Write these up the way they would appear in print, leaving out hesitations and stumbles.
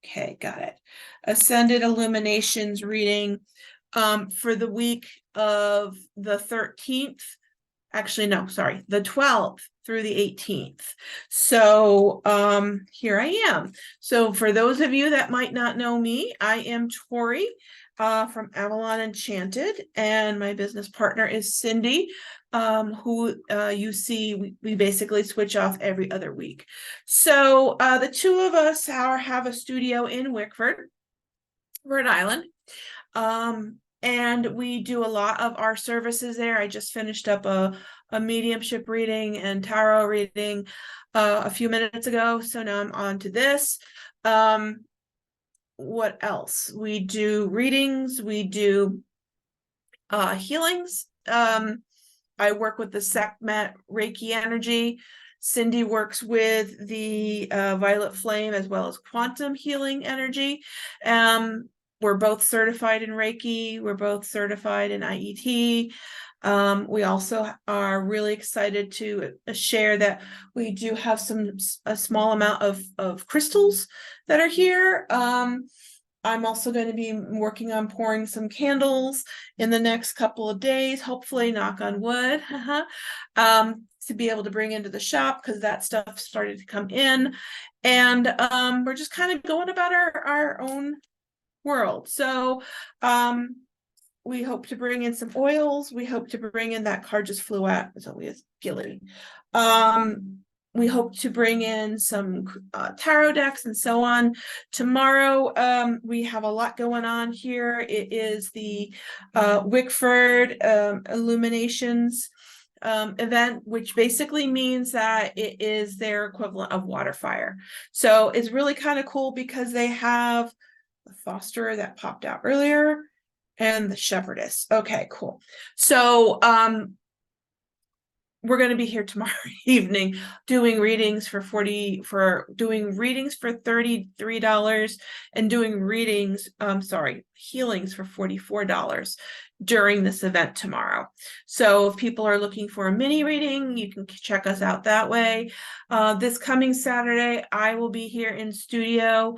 Okay, got it. Ascended Illuminations reading for the week of the 13th. Actually, no, sorry, the 12th through the 18th. So here I am. So for those of you that might not know me, I am Tori from Avalon Enchanted, and my business partner is Cindy, who you see we basically switch off every other week. So the two of us have a studio in Wickford, Rhode Island. And we do a lot of our services there. I just finished up a mediumship reading and tarot reading a few minutes ago. So now I'm on to this. What else? We do readings, we do healings. I work with the Sekhmet Reiki energy. Cindy works with the violet flame as well as quantum healing energy. We're both certified in Reiki. We're both certified in IET. We also are really excited to share that we do have a small amount of crystals that are here. I'm also going to be working on pouring some candles in the next couple of days, hopefully, knock on wood, to be able to bring into the shop because that stuff started to come in. And we're just kind of going about our own world. So we hope to bring in some oils. We hope to bring in, that card just flew out. It's always Gilly. We hope to bring in some tarot decks and so on. Tomorrow, we have a lot going on here. It is the Wickford Illuminations event, which basically means that it is their equivalent of Waterfire. So it's really kind of cool because they have the Fosterer that popped out earlier and the Shepherdess. Okay, cool. So we're going to be here tomorrow evening doing readings for $33 and doing healings for $44 during this event tomorrow. So if people are looking for a mini reading, you can check us out that way. This coming Saturday, I will be here in studio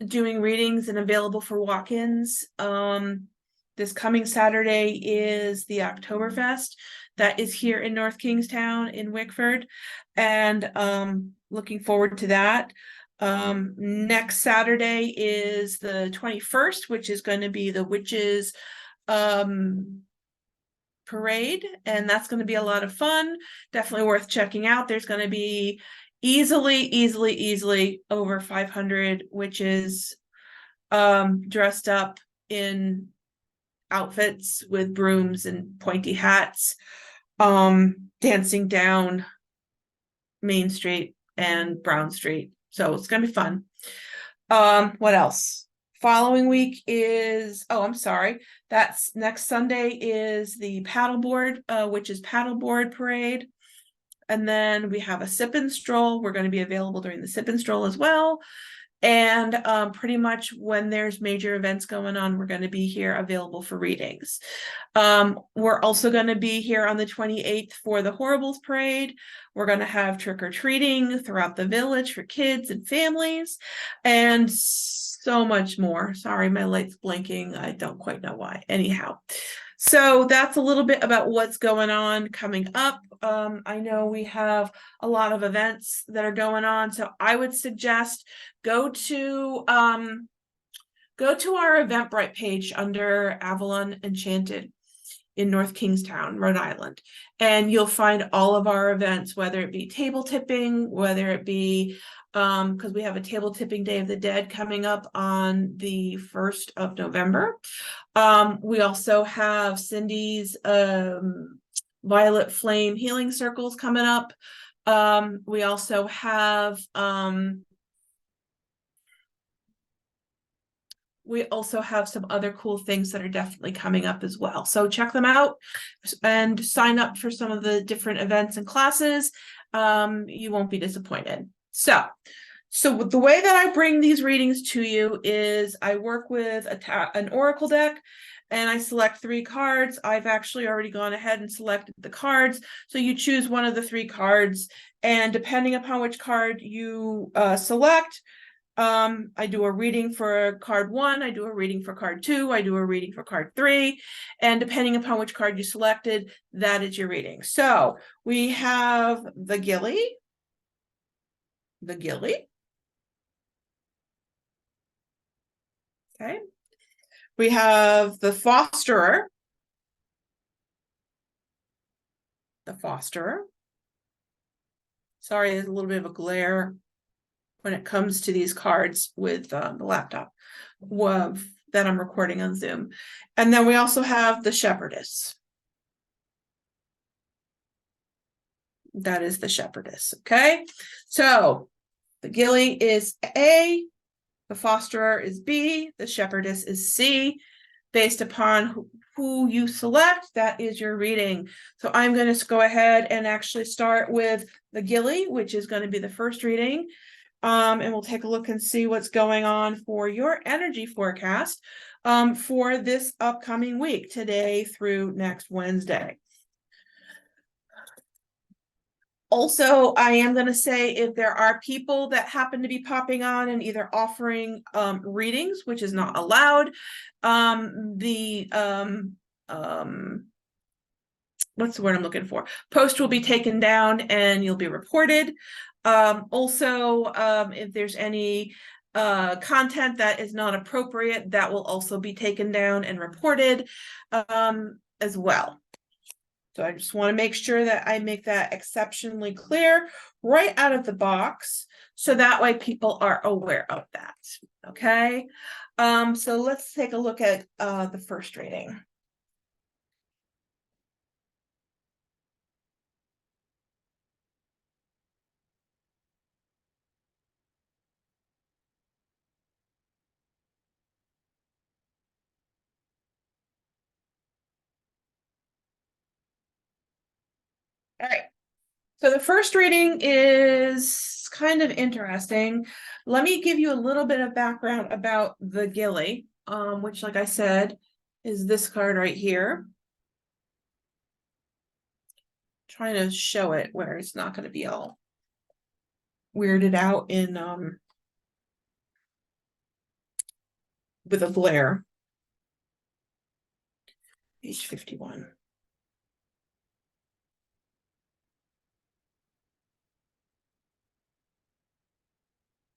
doing readings and available for walk-ins. This coming Saturday is the Oktoberfest that is here in North Kingstown in Wickford, and looking forward to that. Next Saturday is the 21st, which is going to be the Witches parade, and that's going to be a lot of fun. Definitely worth checking out. There's going to be easily over 500 witches dressed up in outfits with brooms and pointy hats, dancing down Main Street and Brown Street. So it's gonna be fun. What else? Following week is, I'm sorry, that's next Sunday is the paddleboard, which is paddleboard parade. And then we have a sip and stroll. We're going to be available during the sip and stroll as well. And pretty much when there's major events going on, we're going to be here available for readings. We're also going to be here on the 28th for the Horribles Parade. We're going to have trick-or-treating throughout the village for kids and families, and so much more. Sorry, my light's blinking. I don't quite know why. Anyhow, so that's a little bit about what's going on coming up. I know we have a lot of events that are going on, so I would suggest go to our Eventbrite page under Avalon Enchanted in North Kingstown, Rhode Island, and you'll find all of our events, whether it be table tipping, whether it be because we have a table tipping Day of the Dead coming up on the 1st of November. We also have Cindy's Violet Flame Healing Circles coming up. We also have some other cool things that are definitely coming up as well. So check them out and sign up for some of the different events and classes. You won't be disappointed. So the way that I bring these readings to you is I work with an oracle deck, and I select 3 cards. I've actually already gone ahead and selected the cards. So you choose one of the 3 cards, and depending upon which card you select, I do a reading for card 1, I do a reading for card 2, I do a reading for card 3, and depending upon which card you selected, that is your reading. So we have the Gilly, okay. We have the Fosterer, Sorry, there's a little bit of a glare when it comes to these cards with the laptop that I'm recording on Zoom. And then we also have the Shepherdess. That is the Shepherdess, okay? So the Gilly is A, the Fosterer is B, the Shepherdess is C. Based upon who you select, that is your reading. So I'm going to go ahead and actually start with the Gilly, which is going to be the first reading. And we'll take a look and see what's going on for your energy forecast for this upcoming week, today through next Wednesday. Also, I am going to say if there are people that happen to be popping on and either offering readings, which is not allowed, what's the word I'm looking for? Post will be taken down and you'll be reported. Also, if there's any content that is not appropriate, that will also be taken down and reported as well. So I just want to make sure that I make that exceptionally clear right out of the box, so that way people are aware of that. Okay. So let's take a look at the first reading. All right. So the first reading is kind of interesting. Let me give you a little bit of background about the Gilly, which, like I said, is this card right here. Trying to show it where it's not going to be all weirded out in with a glare. Page 51.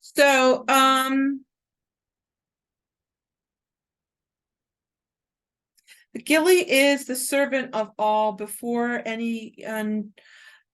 So the Gilly is the servant of all. Before any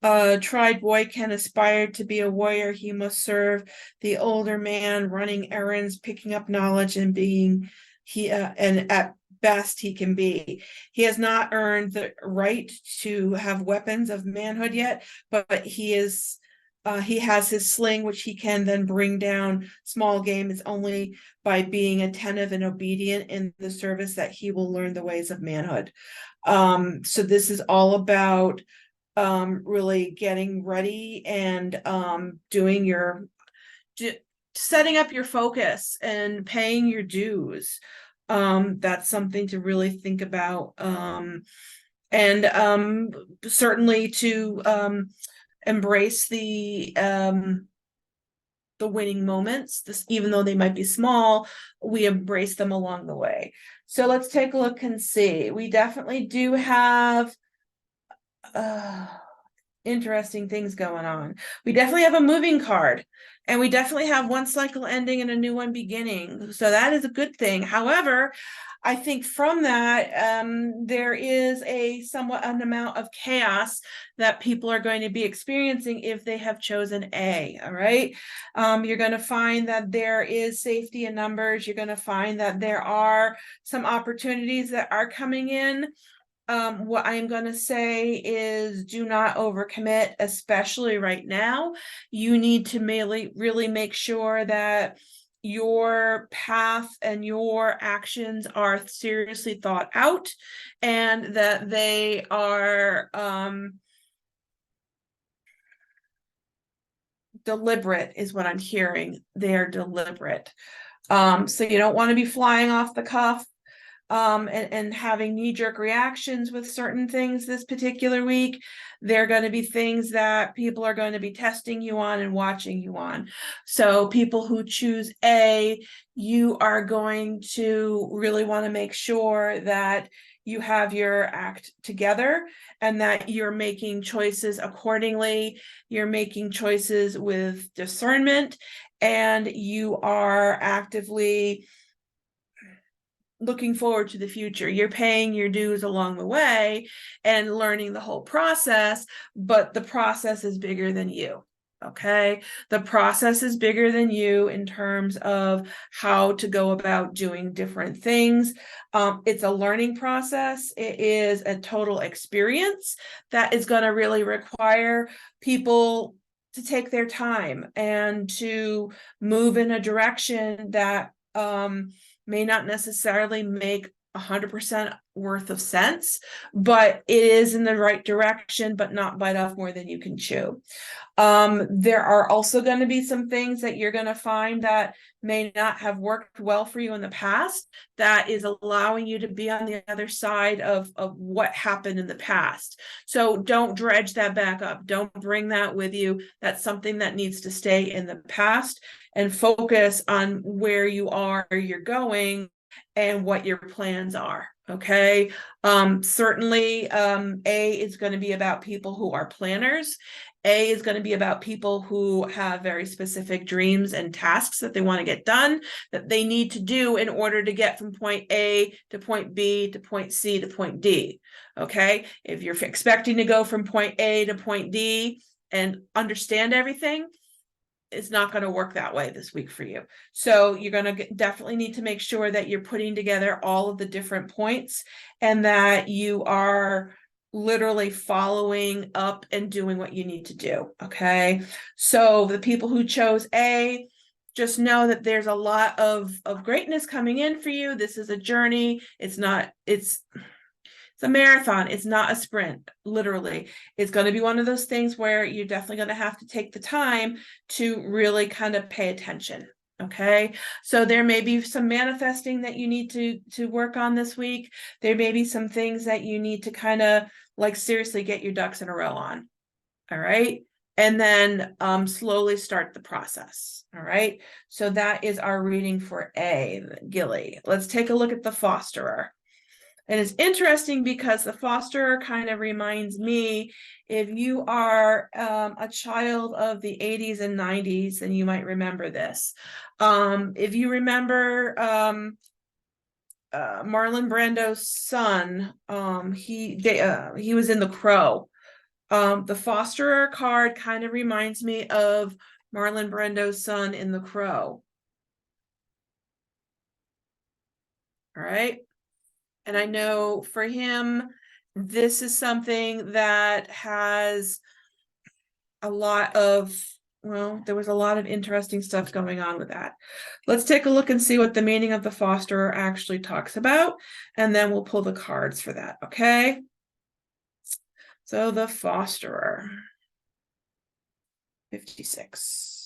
tried boy can aspire to be a warrior, he must serve the older man, running errands, picking up knowledge, and being and at best he can be. He has not earned the right to have weapons of manhood yet, but he has his sling, which he can then bring down small game. It's only by being attentive and obedient in the service that he will learn the ways of manhood. So this is all about really getting ready and doing setting up your focus and paying your dues. That's something to really think about, and certainly to embrace the winning moments. Even though they might be small, we embrace them along the way. So let's take a look and see. We definitely do have interesting things going on. We definitely have a moving card, and we definitely have one cycle ending and a new one beginning. So that is a good thing. However, I think from that, there is an amount of chaos that people are going to be experiencing if they have chosen A. All right. You're going to find that there is safety in numbers. You're going to find that there are some opportunities that are coming in. What I'm going to say is do not overcommit, especially right now. You need to really make sure that your path and your actions are seriously thought out, and that they are deliberate is what I'm hearing. They're deliberate. So you don't want to be flying off the cuff. and having knee-jerk reactions with certain things this particular week. They're going to be things that people are going to be testing you on and watching you on. So people who choose A, you are going to really want to make sure that you have your act together and that you're making choices accordingly. You're making choices with discernment, and you are actively looking forward to the future. You're paying your dues along the way and learning the whole process, but the process is bigger than you. Okay, the process is bigger than you in terms of how to go about doing different things. It's a learning process. It is a total experience that is going to really require people to take their time and to move in a direction that may not necessarily make 100% worth of sense, but it is in the right direction, but not bite off more than you can chew. There are also going to be some things that you're going to find that may not have worked well for you in the past that is allowing you to be on the other side of what happened in the past. So don't dredge that back up. Don't bring that with you. That's something that needs to stay in the past, and focus on where you are, where you're going, and what your plans are. Okay. Certainly, A is going to be about people who are planners. A is going to be about people who have very specific dreams and tasks that they want to get done, that they need to do in order to get from point A to point B to point C to point D. Okay. If you're expecting to go from point A to point D and understand everything, it's not going to work that way this week for you. So you're going to definitely need to make sure that you're putting together all of the different points and that you are literally following up and doing what you need to do. Okay. So the people who chose A, just know that there's a lot of greatness coming in for you. This is a journey. It's a marathon. It's not a sprint, literally. It's going to be one of those things where you're definitely going to have to take the time to really kind of pay attention. Okay. So there may be some manifesting that you need to work on this week. There may be some things that you need to kind of like seriously get your ducks in a row on. All right. And then slowly start the process. All right. So that is our reading for A, Gilly. Let's take a look at the fosterer. And it's interesting because the fosterer kind of reminds me, if you are a child of the 80s and 90s, then you might remember this. If you remember Marlon Brando's son, he was in The Crow. The fosterer card kind of reminds me of Marlon Brando's son in The Crow. All right. And I know for him, this is something that has a lot of, well, there was a lot of interesting stuff going on with that. Let's take a look and see what the meaning of the fosterer actually talks about, and then we'll pull the cards for that, okay? So the fosterer, 56.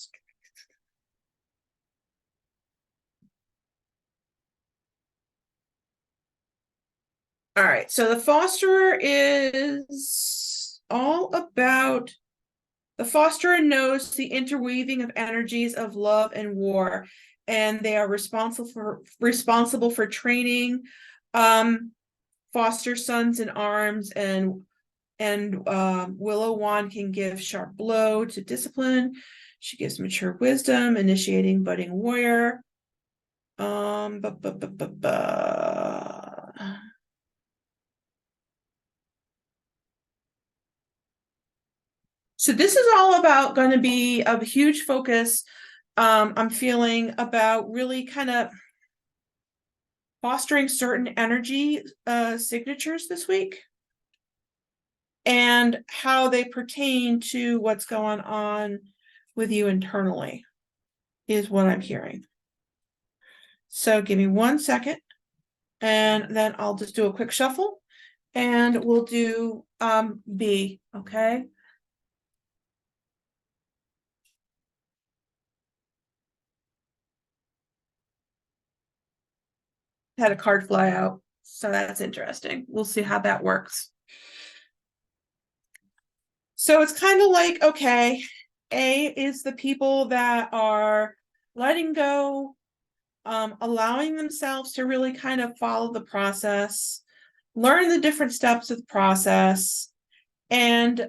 All right, so the fosterer is all about, the fosterer knows the interweaving of energies of love and war, and they are responsible for training foster sons in arms, and Willow Wand can give sharp blow to discipline. She gives mature wisdom, initiating budding warrior. So this is all about going to be a huge focus. I'm feeling about really kind of fostering certain energy signatures this week and how they pertain to what's going on with you internally is what I'm hearing. So give me 1 second, and then I'll just do a quick shuffle, and we'll do B, okay? Had a card fly out. So that's interesting. We'll see how that works. So it's kind of like, okay, A is the people that are letting go, allowing themselves to really kind of follow the process, learn the different steps of the process, and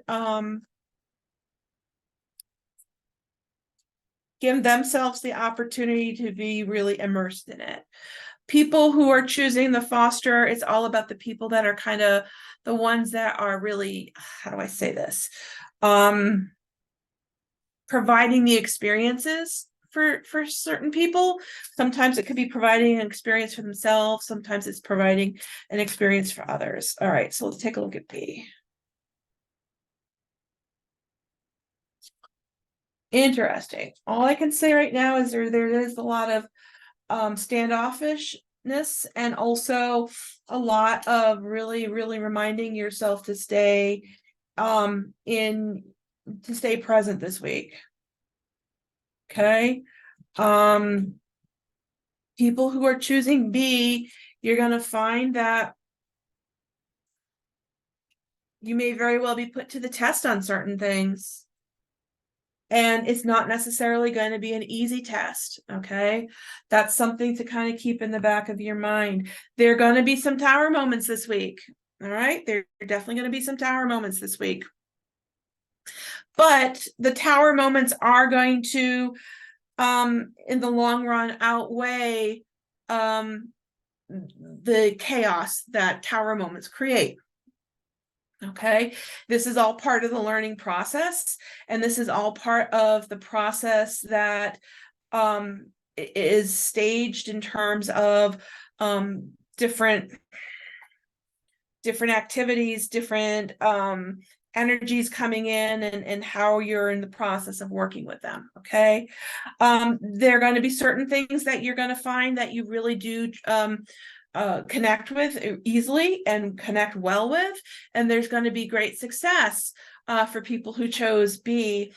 give themselves the opportunity to be really immersed in it. People who are choosing the foster, it's all about the people that are kind of the ones that are really, how do I say this? Providing the experiences for certain people. Sometimes it could be providing an experience for themselves. Sometimes it's providing an experience for others. All right, so let's take a look at B. Interesting. All I can say right now is there is a lot of standoffishness, and also a lot of really reminding yourself to stay present this week. Okay. People who are choosing B, you're going to find that you may very well be put to the test on certain things. And it's not necessarily going to be an easy test, okay? That's something to kind of keep in the back of your mind. There are going to be some tower moments this week, all right? There are definitely going to be some tower moments this week. But the tower moments are going to, in the long run, outweigh the chaos that tower moments create. Okay, this is all part of the learning process, and this is all part of the process that is staged in terms of different activities, different energies coming in, and how you're in the process of working with them. Okay, there are going to be certain things that you're going to find that you really do connect with easily and connect well with, and there's going to be great success for people who chose B.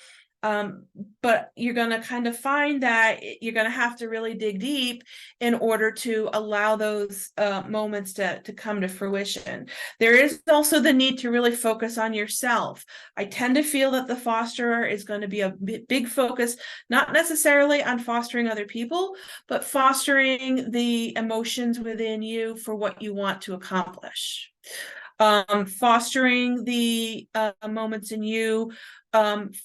But you're going to kind of find that you're going to have to really dig deep in order to allow those moments to come to fruition. There is also the need to really focus on yourself. I tend to feel that the fosterer is going to be a big focus, not necessarily on fostering other people, but fostering the emotions within you for what you want to accomplish. Fostering the moments in you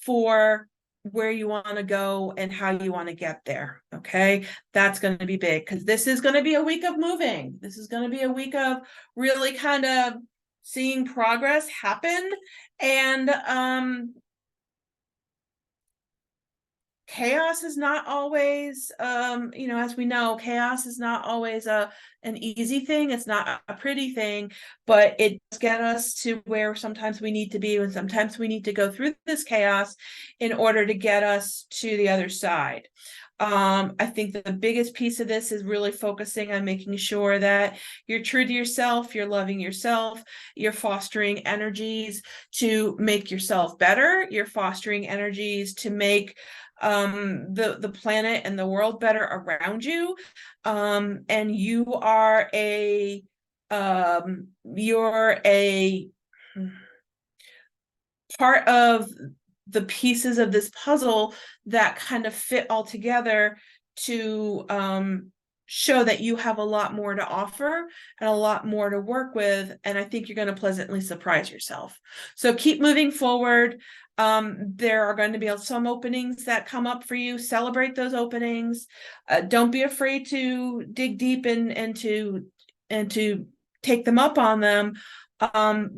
for where you want to go and how you want to get there. Okay, that's going to be big, because this is going to be a week of moving. This is going to be a week of really kind of seeing progress happen, and chaos is not always, as we know, chaos is not always an easy thing. It's not a pretty thing, but it does get us to where sometimes we need to be, and sometimes we need to go through this chaos in order to get us to the other side. I think that the biggest piece of this is really focusing on making sure that you're true to yourself, you're loving yourself, you're fostering energies to make yourself better, you're fostering energies to make the planet and the world better around you, and you're a part of the pieces of this puzzle that kind of fit all together to show that you have a lot more to offer and a lot more to work with, and I think you're going to pleasantly surprise yourself. So keep moving forward. There are going to be some openings that come up for you. Celebrate those openings. Don't be afraid to dig deep and to take them up on them.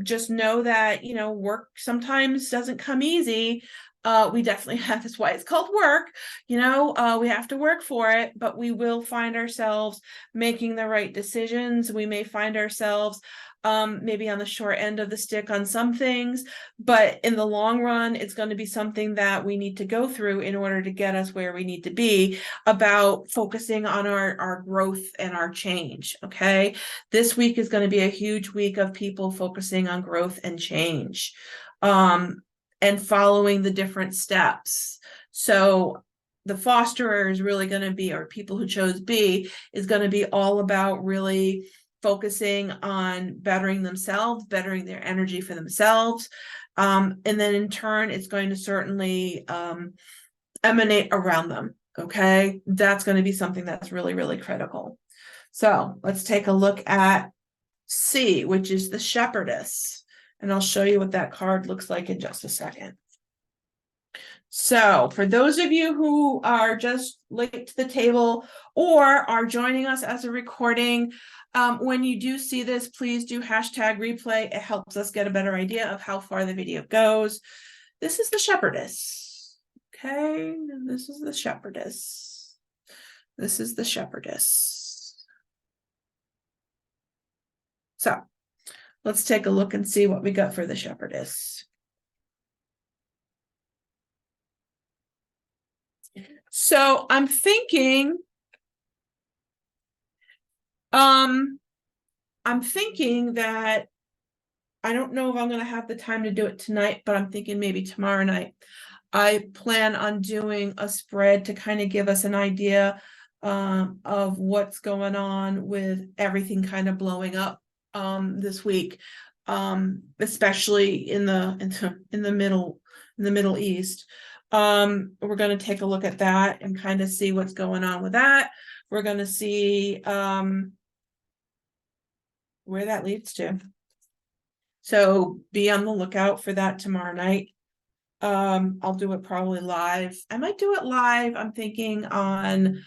Just know that, work sometimes doesn't come easy. We definitely have, that's why it's called work. We have to work for it, but we will find ourselves making the right decisions. We may find ourselves maybe on the short end of the stick on some things, but in the long run, it's going to be something that we need to go through in order to get us where we need to be, about focusing on our growth and our change. Okay, this week is going to be a huge week of people focusing on growth and change, and following the different steps. So the fosterer is really going to be, or people who chose B, is going to be all about really focusing on bettering themselves, bettering their energy for themselves. And then in turn, it's going to certainly emanate around them. Okay, that's going to be something that's really, really critical. So let's take a look at C, which is the shepherdess. And I'll show you what that card looks like in just a second. So for those of you who are just late to the table or are joining us as a recording, when you do see this, please do hashtag replay. It helps us get a better idea of how far the video goes. This is the shepherdess. Okay, this is the shepherdess. This is the shepherdess. So let's take a look and see what we got for the shepherdess. So I'm thinking that I don't know if I'm going to have the time to do it tonight, but I'm thinking maybe tomorrow night. I plan on doing a spread to kind of give us an idea of what's going on with everything kind of blowing up this week, especially in the Middle East. We're going to take a look at that and kind of see what's going on with that. We're going to see where that leads to. So be on the lookout for that tomorrow night. I'll do it probably live. I might do it live, I'm thinking, on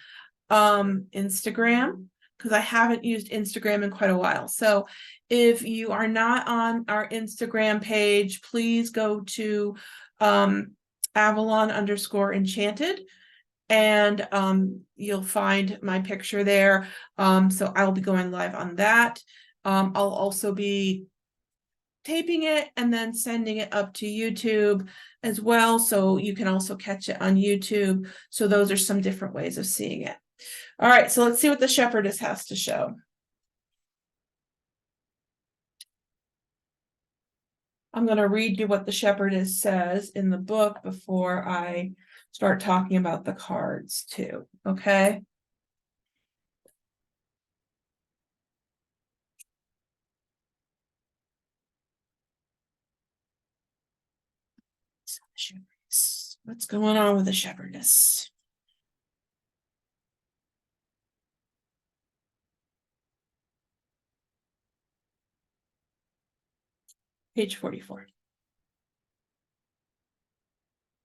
Instagram, because I haven't used Instagram in quite a while. So if you are not on our Instagram page, please go to Avalon _Enchanted, and you'll find my picture there. So I'll be going live on that. I'll also be taping it and then sending it up to YouTube as well, so you can also catch it on YouTube. So those are some different ways of seeing it. All right, so let's see what the shepherdess has to show. I'm going to read you what the shepherdess says in the book before I start talking about the cards too, okay? What's going on with the shepherdess? Page 44.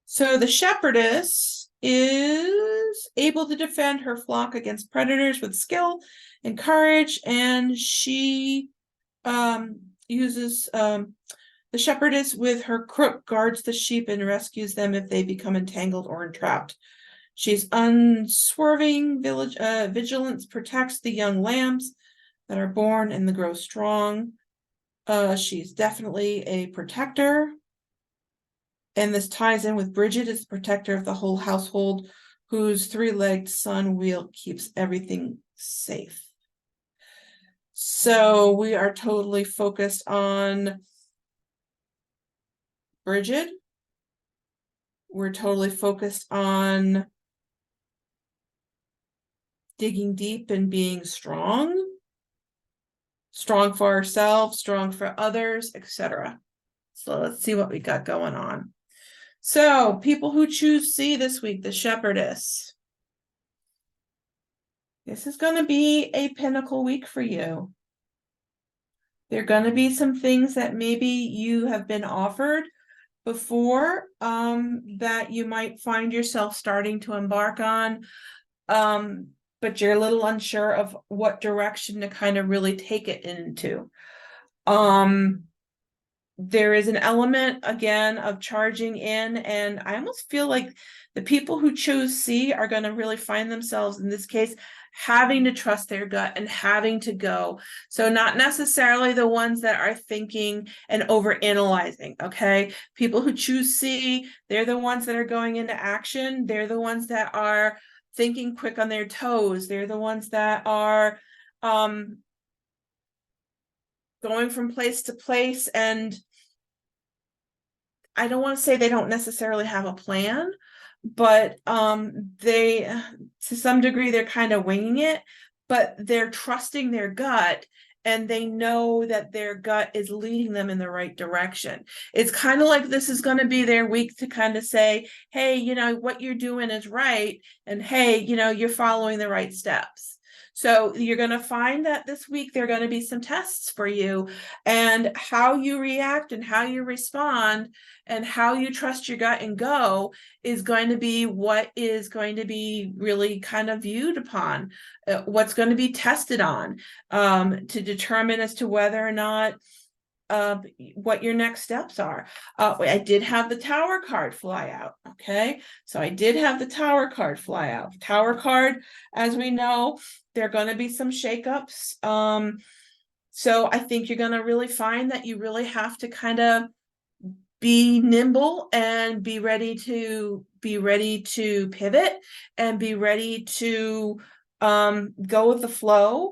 So the shepherdess is able to defend her flock against predators with skill and courage, and she uses the shepherdess with her crook guards the sheep and rescues them if they become entangled or entrapped. She's unswerving vigilance protects the young lambs that are born and the grow strong. She's definitely a protector. And this ties in with Bridget as the protector of the whole household, whose three-legged son wheel keeps everything safe. So we are totally focused on Bridget. We're totally focused on digging deep and being strong. Strong for ourselves, strong for others, etc. So let's see what we got going on. So people who choose C this week, the shepherdess. This is going to be a pinnacle week for you. There are going to be some things that maybe you have been offered before that you might find yourself starting to embark on, but you're a little unsure of what direction to kind of really take it into. There is an element, again, of charging in, and I almost feel like the people who choose C are going to really find themselves, in this case, having to trust their gut and having to go. So not necessarily the ones that are thinking and overanalyzing, okay? People who choose C, they're the ones that are going into action. They're the ones that are thinking quick on their toes. They're the ones that are going from place to place, and I don't want to say they don't necessarily have a plan, but they, to some degree, they're kind of winging it, but they're trusting their gut and they know that their gut is leading them in the right direction. It's kind of like this is going to be their week to kind of say, hey, you know, what you're doing is right. And hey, you know, you're following the right steps. So you're going to find that this week there are going to be some tests for you, and how you react and how you respond and how you trust your gut and go is going to be what is going to be really kind of viewed upon, what's going to be tested on, to determine as to whether or not what your next steps are. I did have the Tower card fly out. Okay, so I did have the Tower card fly out. Tower card, as we know, there are going to be some shakeups. So I think you're going to really find that you really have to kind of be nimble and be ready to pivot and be ready to go with the flow.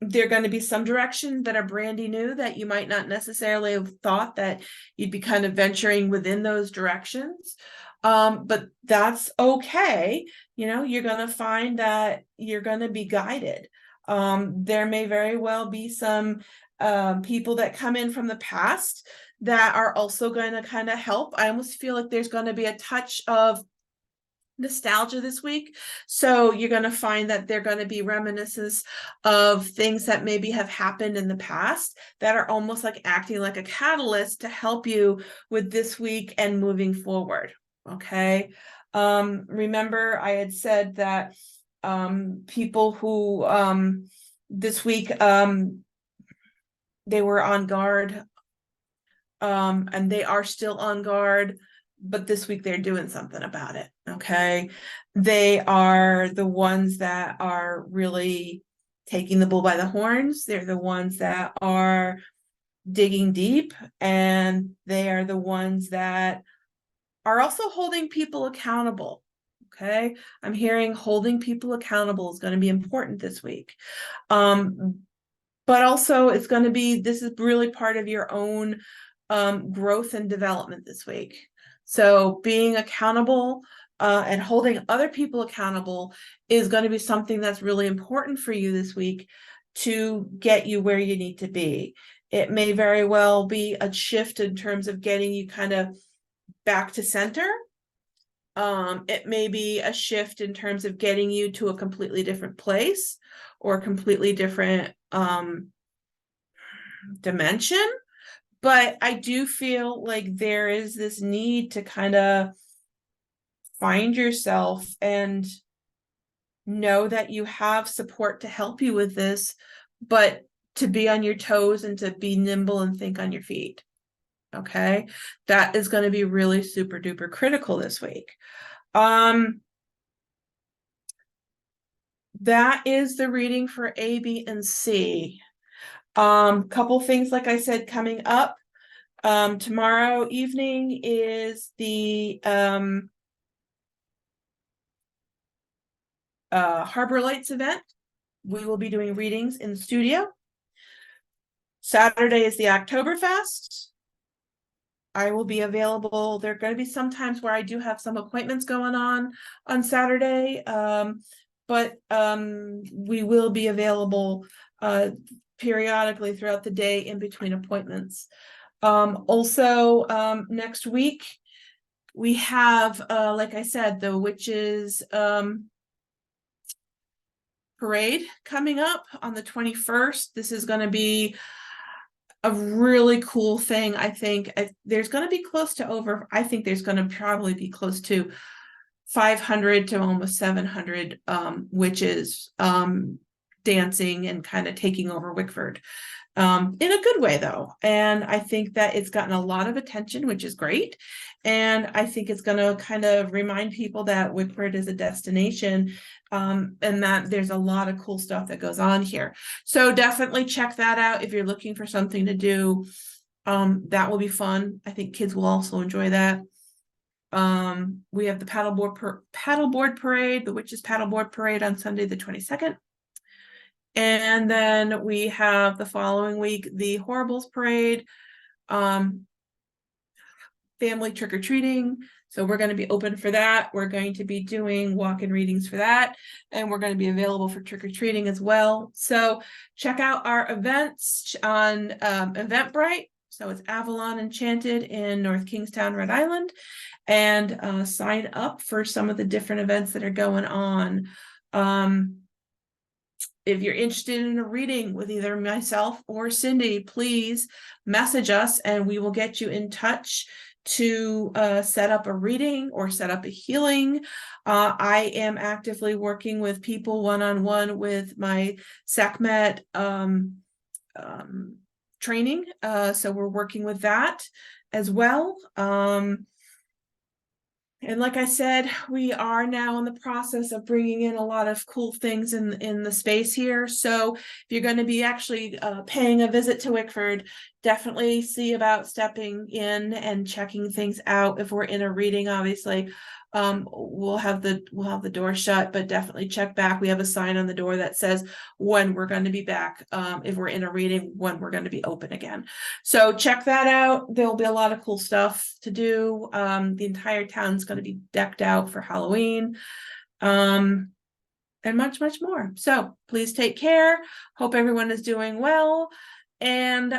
There are going to be some directions that are brandy new that you might not necessarily have thought that you'd be kind of venturing within those directions. But that's okay. You know, you're going to find that you're going to be guided. There may very well be some people that come in from the past that are also going to kind of help. I almost feel like there's going to be a touch of nostalgia this week. So you're going to find that they're going to be reminiscences of things that maybe have happened in the past that are almost like acting like a catalyst to help you with this week and moving forward. Okay. Remember I had said that people who this week they were on guard, and they are still on guard, but this week they're doing something about it. Okay, they are the ones that are really taking the bull by the horns. They're the ones that are digging deep, and they are the ones that are also holding people accountable. Okay, I'm hearing holding people accountable is going to be important this week. But also it's going to be, this is really part of your own growth and development this week. So being accountable and holding other people accountable is going to be something that's really important for you this week to get you where you need to be. It may very well be a shift in terms of getting you kind of back to center. It may be a shift in terms of getting you to a completely different place or a completely different dimension. But I do feel like there is this need to kind of find yourself and know that you have support to help you with this, but to be on your toes and to be nimble and think on your feet. Okay, that is going to be really super duper critical this week. That is the reading for A, B, and C. Couple things, like I said, coming up. Tomorrow evening is the Harbor Lights event. We will be doing readings in the studio. Saturday is the Oktoberfest. I will be available. There are going to be some times where I do have some appointments going on Saturday, but we will be available periodically throughout the day in between appointments. Also, next week we have, like I said, the Witches Parade coming up on the 21st. This is going to be a really cool thing. I think there's going to be close to over, I think there's going to probably be close to 500 to almost 700 witches dancing and kind of taking over Wickford. In a good way though. And I think that it's gotten a lot of attention, which is great. And I think it's going to kind of remind people that Wickford is a destination, and that there's a lot of cool stuff that goes on here. So definitely check that out if you're looking for something to do. That will be fun. I think kids will also enjoy that. We have the paddleboard parade, the Witches Paddleboard Parade on Sunday the 22nd. And then we have the following week, the Horribles Parade. family trick-or-treating. So we're going to be open for that. We're going to be doing walk-in readings for that. And we're going to be available for trick-or-treating as well. So check out our events on Eventbrite. So it's Avalon Enchanted in North Kingstown, Rhode Island. And sign up for some of the different events that are going on. If you're interested in a reading with either myself or Cindy, please message us and we will get you in touch to set up a reading or set up a healing. I am actively working with people one-on-one with my SACMET training. So we're working with that as well. And like I said, we are now in the process of bringing in a lot of cool things in the space here. So if you're going to be actually paying a visit to Wickford, definitely see about stepping in and checking things out. If we're in a reading, obviously, we'll have the door shut, but definitely check back. We have a sign on the door that says when we're going to be back. If we're in a reading, when we're going to be open again. So check that out. There'll be a lot of cool stuff to do. The entire town's going to be decked out for Halloween. And much, much more. So please take care. Hope everyone is doing well. And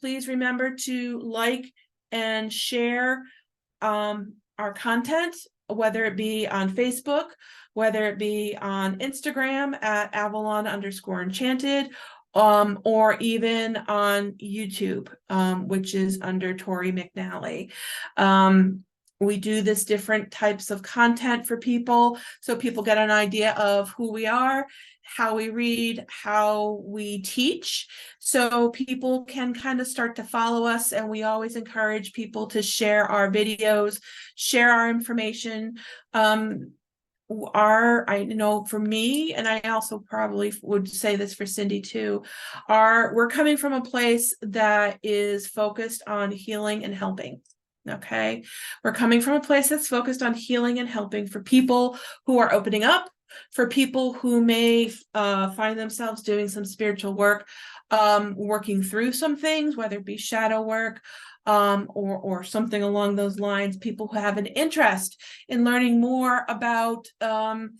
please remember to like and share our content, whether it be on Facebook, whether it be on Instagram at Avalon_Enchanted, or even on YouTube, which is under Tori McNally. We do this different types of content for people, so people get an idea of who we are, how we read, how we teach, so people can kind of start to follow us. And we always encourage people to share our videos, share our information. I know for me, and I also probably would say this for Cindy too, we're coming from a place that is focused on healing and helping. Okay, we're coming from a place that's focused on healing and helping for people who are opening up, for people who may find themselves doing some spiritual work, working through some things, whether it be shadow work, or something along those lines. People who have an interest in learning more about the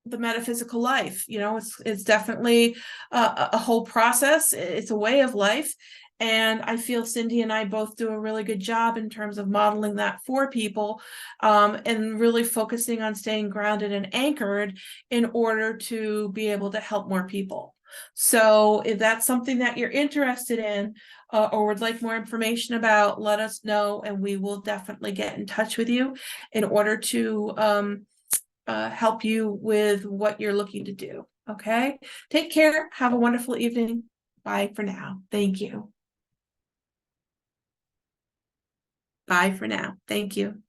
metaphysical life. You know, it's definitely a whole process. It's a way of life. And I feel Cindy and I both do a really good job in terms of modeling that for people, and really focusing on staying grounded and anchored in order to be able to help more people. So if that's something that you're interested in, or would like more information about, let us know and we will definitely get in touch with you in order to help you with what you're looking to do. Okay, take care. Have a wonderful evening. Bye for now. Thank you. Bye for now. Thank you.